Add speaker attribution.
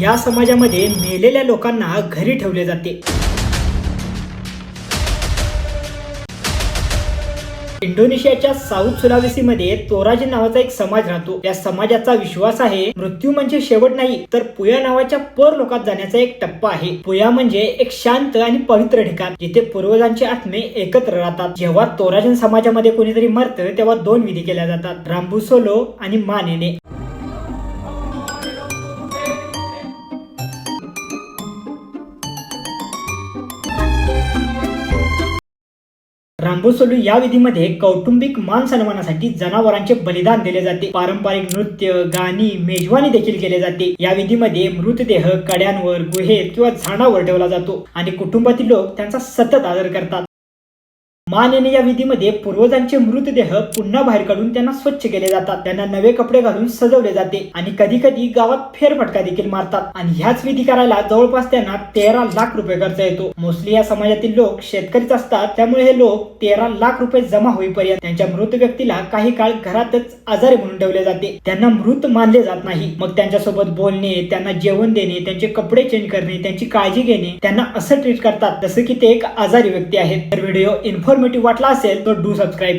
Speaker 1: या समाजामध्ये मेलेल्या लोकांना घरी ठेवले जाते। इंडोनेशियाच्या साऊथ सुलावेसीमध्ये तोराजन नावाचा एक समाज राहतो। या समाजाचा विश्वास आहे मृत्यू म्हणजे शेवट नाही, तर पुया नावाच्या पर लोकात जाण्याचा एक टप्पा आहे। पुया म्हणजे एक शांत आणि पवित्र ठिकाण जिथे पूर्वजांचे आत्मे एकत्र राहतात। जेव्हा तोराजन समाजामध्ये कोणीतरी मरतं तेव्हा दोन विधी केल्या जातात, रांबू सोलो आणि मानेने। रांबोसोलू या विधीमध्ये कौटुंबिक मान सन्मानासाठी जनावरांचे बलिदान दिले जाते। पारंपरिक नृत्य, गाणी, मेजवानी देखील केले जाते। या विधीमध्ये मृतदेह कड्यांवर, गुहेत किंवा झाडावर ठेवला जातो आणि कुटुंबातील लोक त्यांचा सतत आदर करतात। मान येणे या विधीमध्ये पूर्वजांचे मृतदेह पुन्हा बाहेर काढून त्यांना स्वच्छ केले जातात, त्यांना नवे कपडे घालून सजवले जाते आणि कधी कधी गावात फेरफटका देखील मारतात। आणि ह्याच विधी करायला जवळपास त्यांना 13 लाख रुपये खर्च येतो। मोस्टली या समाजातील लोक शेतकरीच असतात, त्यामुळे हे लोक 13 लाख रुपये जमा होईपर्यंत त्यांच्या मृत व्यक्तीला काही काळ घरातच आजारी म्हणून ठेवले जाते। त्यांना मृत मानले जात नाही। मग त्यांच्यासोबत बोलणे, त्यांना जेवण देणे, त्यांचे कपडे चेंज करणे, त्यांची काळजी घेणे, त्यांना असं ट्रीट करतात जसं की ते एक आजारी व्यक्ती आहेत। तर व्हिडिओ इन्फॉर्मेटिव्ह वाटला असेल तर डू सबस्क्राईब।